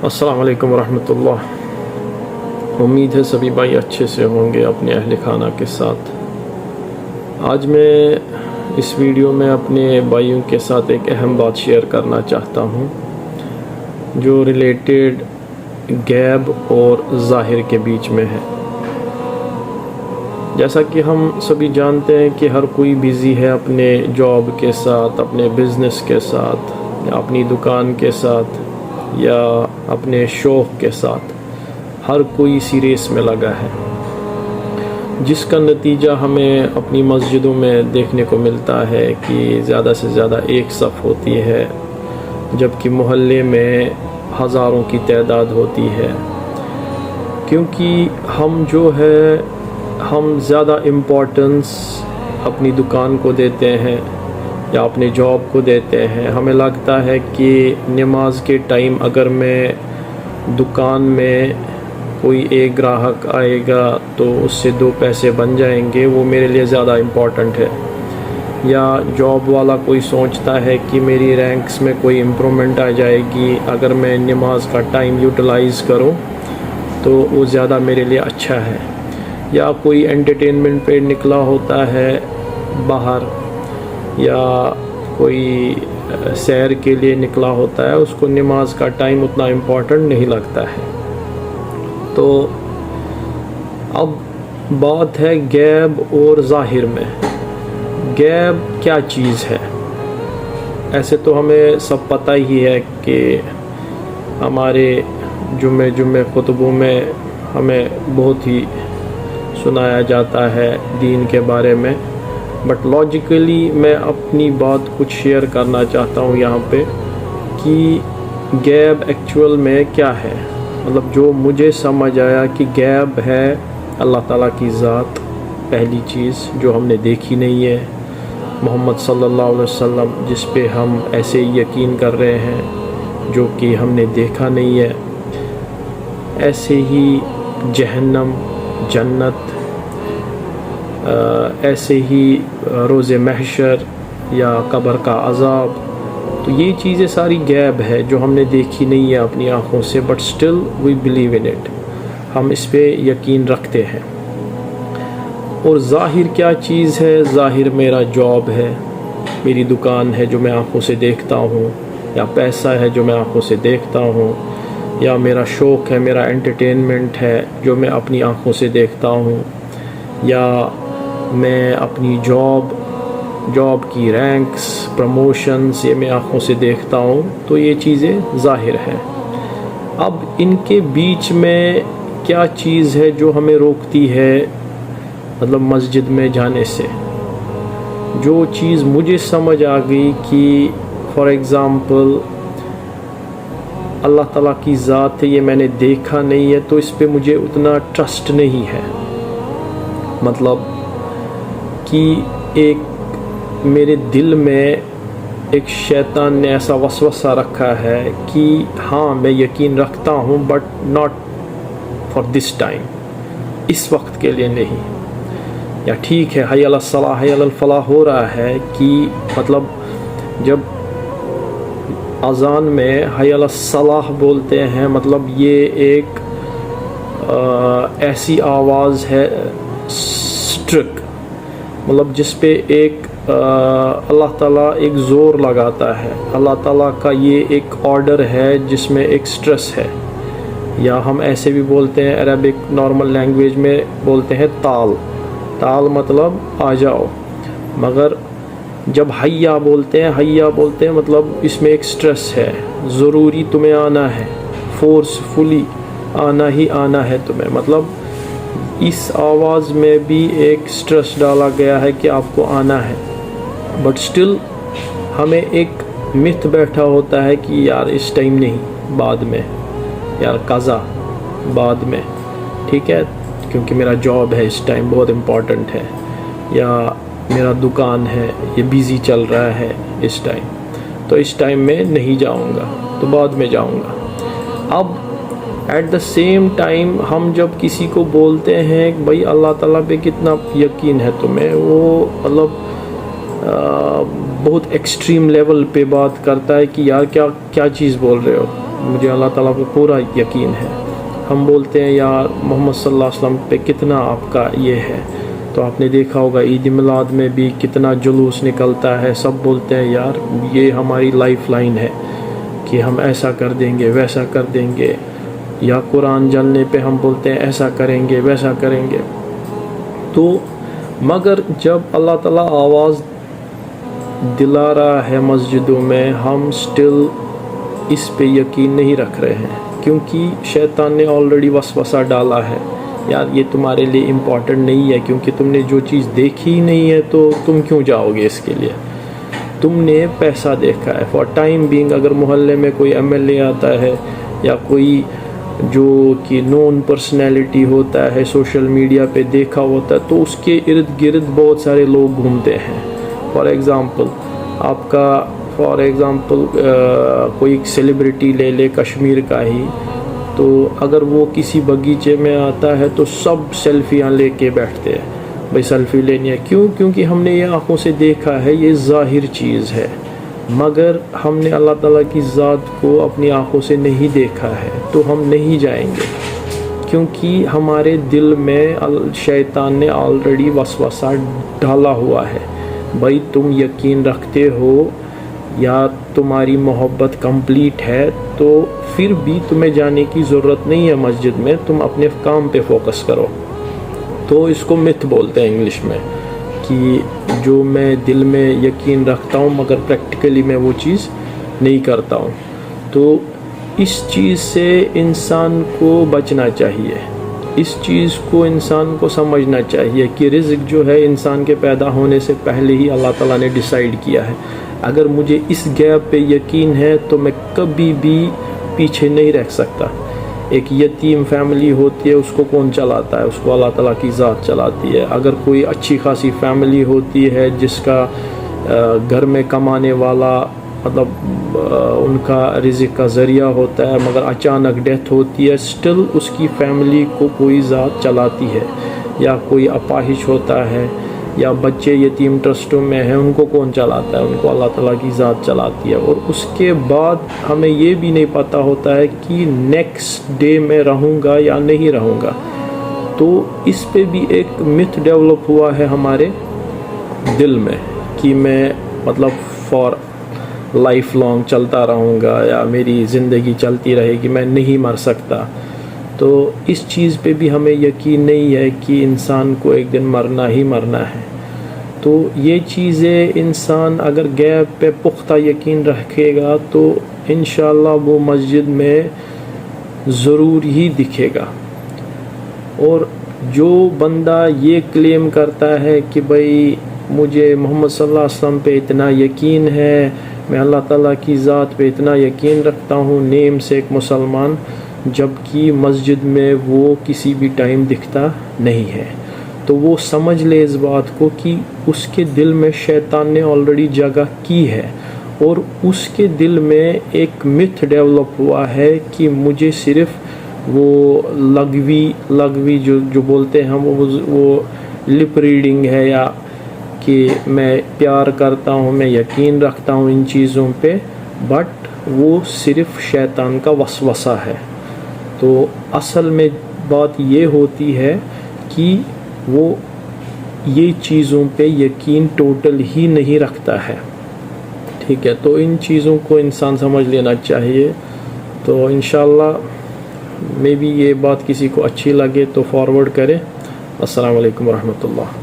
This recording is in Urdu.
السلام علیکم ورحمۃ اللہ۔ امید ہے سبھی بھائی اچھے سے ہوں گے اپنے اہل خانہ کے ساتھ۔ آج میں اس ویڈیو میں اپنے بھائیوں کے ساتھ ایک اہم بات شیئر کرنا چاہتا ہوں جو ریلیٹڈ غیب اور ظاہر کے بیچ میں ہے۔ جیسا کہ ہم سبھی جانتے ہیں کہ ہر کوئی بیزی ہے اپنے جاب کے ساتھ، اپنے بزنس کے ساتھ، یا اپنی دکان کے ساتھ، یا اپنے شوق کے ساتھ۔ ہر کوئی اسی ریس میں لگا ہے، جس کا نتیجہ ہمیں اپنی مسجدوں میں دیکھنے کو ملتا ہے کہ زیادہ سے زیادہ ایک صف ہوتی ہے، جبکہ محلے میں ہزاروں کی تعداد ہوتی ہے۔ کیونکہ ہم زیادہ امپورٹنس اپنی دکان کو دیتے ہیں یا اپنے جاب کو دیتے ہیں۔ ہمیں لگتا ہے کہ نماز کے ٹائم اگر میں دکان میں کوئی ایک گراہک آئے گا تو اس سے 2 پیسے بن جائیں گے، وہ میرے لیے زیادہ امپورٹنٹ ہے۔ یا جاب والا کوئی سوچتا ہے کہ میری رینکس میں کوئی امپرومنٹ آ جائے گی اگر میں نماز کا ٹائم یوٹیلائز کروں تو وہ زیادہ میرے لیے اچھا ہے۔ یا کوئی انٹرٹینمنٹ پہ نکلا ہوتا ہے باہر، یا کوئی سیر کے لیے نکلا ہوتا ہے، اس کو نماز کا ٹائم اتنا امپورٹنٹ نہیں لگتا ہے۔ تو اب بات ہے غیب اور ظاہر میں۔ غیب کیا چیز ہے؟ ایسے تو ہمیں سب پتہ ہی ہے کہ ہمارے جمعے خطبوں میں ہمیں بہت ہی سنایا جاتا ہے دین کے بارے میں، بٹ لاجیکلی میں اپنی بات کچھ شیئر کرنا چاہتا ہوں یہاں پہ کہ غیب ایکچول میں کیا ہے۔ مطلب جو مجھے سمجھ آیا کہ غیب ہے اللہ تعالیٰ کی ذات، پہلی چیز جو ہم نے دیکھی نہیں ہے، محمد صلی اللہ علیہ وسلم جس پہ ہم ایسے ہی یقین کر رہے ہیں جو کہ ہم نے دیکھا نہیں ہے، ایسے ہی جہنم، جنت، ایسے ہی روز محشر یا قبر کا عذاب۔ تو یہ چیزیں ساری غیب ہے جو ہم نے دیکھی نہیں ہے اپنی آنکھوں سے، but still we believe in it, ہم اس پہ یقین رکھتے ہیں۔ اور ظاہر کیا چیز ہے؟ ظاہر میرا جاب ہے، میری دکان ہے جو میں آنکھوں سے دیکھتا ہوں، یا پیسہ ہے جو میں آنکھوں سے دیکھتا ہوں، یا میرا شوق ہے، میرا انٹرٹینمنٹ ہے جو میں اپنی آنکھوں سے دیکھتا ہوں، یا میں اپنی جاب کی رینکس، پروموشنز، یہ میں آنکھوں سے دیکھتا ہوں۔ تو یہ چیزیں ظاہر ہیں۔ اب ان کے بیچ میں کیا چیز ہے جو ہمیں روکتی ہے مطلب مسجد میں جانے سے؟ جو چیز مجھے سمجھ آ گئی کہ فار ایگزامپل اللہ تعالیٰ کی ذات ہے، یہ میں نے دیکھا نہیں ہے تو اس پہ مجھے اتنا ٹرسٹ نہیں ہے۔ مطلب کہ ایک میرے دل میں ایک شیطان نے ایسا وسوسہ رکھا ہے کہ ہاں میں یقین رکھتا ہوں but not for this time, اس وقت کے لیے نہیں۔ یا ٹھیک ہے حی علی الصلاح، حی علی الفلاح ہو رہا ہے کہ مطلب جب اذان میں حی علی الصلاح بولتے ہیں، مطلب یہ ایک ایسی آواز ہے اسٹرک، مطلب جس پہ ایک اللہ تعالیٰ ایک زور لگاتا ہے، اللہ تعالیٰ کا یہ ایک آرڈر ہے جس میں ایک سٹریس ہے۔ یا ہم ایسے بھی بولتے ہیں، عربک نارمل لینگویج میں بولتے ہیں تال مطلب آ جاؤ، مگر جب حیا بولتے ہیں مطلب اس میں ایک سٹریس ہے، ضروری تمہیں آنا ہے، فورسفلی آنا ہے تمہیں۔ مطلب اس آواز میں بھی ایک سٹریس ڈالا گیا ہے کہ آپ کو آنا ہے، بٹ سٹل ہمیں ایک متھ بیٹھا ہوتا ہے کہ یار اس ٹائم نہیں، بعد میں، یار قضا بعد میں، ٹھیک ہے کیونکہ میرا جاب ہے اس ٹائم بہت امپورٹنٹ ہے، یا میرا دکان ہے یہ بیزی چل رہا ہے اس ٹائم، تو اس ٹائم میں نہیں جاؤں گا، تو بعد میں جاؤں گا۔ اب ایٹ دا سیم ٹائم ہم جب کسی کو بولتے ہیں کہ بھائی اللہ تعالیٰ پہ کتنا یقین ہے تمہیں، وہ مطلب بہت ایکسٹریم لیول پہ بات کرتا ہے کہ یار کیا چیز بول رہے ہو، مجھے اللہ تعالیٰ پہ پورا یقین ہے. ہم بولتے ہیں یار محمد صلی اللہ علیہ وسلم پہ کتنا آپ کا یہ ہے. تو آپ نے دیکھا ہوگا عید میلاد میں بھی کتنا جلوس نکلتا ہے. سب بولتے ہیں یار یہ ہماری لائف لائن ہے کہ ہم ایسا کر دیں گے ویسا کر دیں گے. یا قرآن جلنے پہ ہم بولتے ہیں ایسا کریں گے ویسا کریں گے. تو مگر جب اللہ تعالیٰ آواز دلا رہا ہے مسجدوں میں, ہم سٹل اس پہ یقین نہیں رکھ رہے ہیں, کیونکہ شیطان نے آلریڈی وسوسہ ڈالا ہے یار یہ تمہارے لیے امپورٹنٹ نہیں ہے, کیونکہ تم نے جو چیز دیکھی ہی نہیں ہے تو تم کیوں جاؤ گے اس کے لیے. تم نے پیسہ دیکھا ہے فار ٹائم بینگ. اگر محلے میں کوئی MLA آتا ہے یا کوئی جو کہ نون پرسنالٹی ہوتا ہے سوشل میڈیا پہ دیکھا ہوتا ہے, تو اس کے ارد گرد بہت سارے لوگ گھومتے ہیں. فار ایگزامپل کوئی سیلیبریٹی لے لے کشمیر کا ہی, تو اگر وہ کسی باغیچے میں آتا ہے تو سب سیلفیاں لے کے بیٹھتے ہیں, بھائی سیلفی لینی ہے. کیوں؟ کیونکہ ہم نے یہ آنکھوں سے دیکھا ہے, یہ ظاہر چیز ہے, مگر ہم نے اللہ تعالیٰ کی ذات کو اپنی آنکھوں سے نہیں دیکھا ہے, تو ہم نہیں جائیں گے. کیونکہ ہمارے دل میں شیطان نے آلریڈی وسوسہ ڈالا ہوا ہے. بھائی تم یقین رکھتے ہو یا تمہاری محبت کمپلیٹ ہے تو پھر بھی تمہیں جانے کی ضرورت نہیں ہے مسجد میں, تم اپنے کام پہ فوکس کرو. تو اس کو متھ بولتے ہیں انگلش میں, کہ جو میں دل میں یقین رکھتا ہوں مگر پریکٹیکلی میں وہ چیز نہیں کرتا ہوں. تو اس چیز سے انسان کو بچنا چاہیے, اس چیز کو انسان کو سمجھنا چاہیے کہ رزق جو ہے انسان کے پیدا ہونے سے پہلے ہی اللہ تعالیٰ نے ڈیسائیڈ کیا ہے. اگر مجھے اس گیپ پہ یقین ہے تو میں کبھی بھی پیچھے نہیں رہ سکتا. ایک یتیم فیملی ہوتی ہے, اس کو کون چلاتا ہے؟ اس کو اللہ تعالیٰ کی ذات چلاتی ہے. اگر کوئی اچھی خاصی فیملی ہوتی ہے جس کا گھر میں کمانے والا مطلب ان کا رزق کا ذریعہ ہوتا ہے, مگر اچانک ڈیتھ ہوتی ہے, سٹل اس کی فیملی کو کوئی ذات چلاتی ہے. یا کوئی اپاہج ہوتا ہے یا بچے یتیم ٹرسٹوں میں ہیں, ان کو کون چلاتا ہے؟ ان کو اللہ تعالیٰ کی ذات چلاتی ہے. اور اس کے بعد ہمیں یہ بھی نہیں پتہ ہوتا ہے کہ نیکسٹ ڈے میں رہوں گا یا نہیں رہوں گا. تو اس پہ بھی ایک متھ ڈیولپ ہوا ہے ہمارے دل میں کہ میں مطلب فار لائف لانگ چلتا رہوں گا یا میری زندگی چلتی رہے گی, میں نہیں مر سکتا. تو اس چیز پہ بھی ہمیں یقین نہیں ہے کہ انسان کو ایک دن مرنا ہی مرنا ہے. تو یہ چیزیں انسان اگر غیب پہ پختہ یقین رکھے گا تو انشاءاللہ وہ مسجد میں ضرور ہی دکھے گا. اور جو بندہ یہ کلیم کرتا ہے کہ بھائی مجھے محمد صلی اللہ علیہ وسلم پہ اتنا یقین ہے, میں اللہ تعالیٰ کی ذات پہ اتنا یقین رکھتا ہوں, نیم سے ایک مسلمان, جبکہ مسجد میں وہ کسی بھی ٹائم دکھتا نہیں ہے, تو وہ سمجھ لے اس بات کو کہ اس کے دل میں شیطان نے آلریڈی جگہ کی ہے, اور اس کے دل میں ایک متھ ڈیولپ ہوا ہے کہ مجھے صرف وہ لغوی جو بولتے ہیں ہم, وہ لپ ریڈنگ ہے, یا کہ میں پیار کرتا ہوں, میں یقین رکھتا ہوں ان چیزوں پہ, بٹ وہ صرف شیطان کا وسوسہ ہے. تو اصل میں بات یہ ہوتی ہے کہ وہ یہ چیزوں پہ یقین ٹوٹل ہی نہیں رکھتا ہے. ٹھیک ہے, تو ان چیزوں کو انسان سمجھ لینا چاہیے. تو انشاءاللہ میں بھی یہ بات کسی کو اچھی لگے تو فارورڈ کرے. السلام علیکم ورحمۃ اللہ.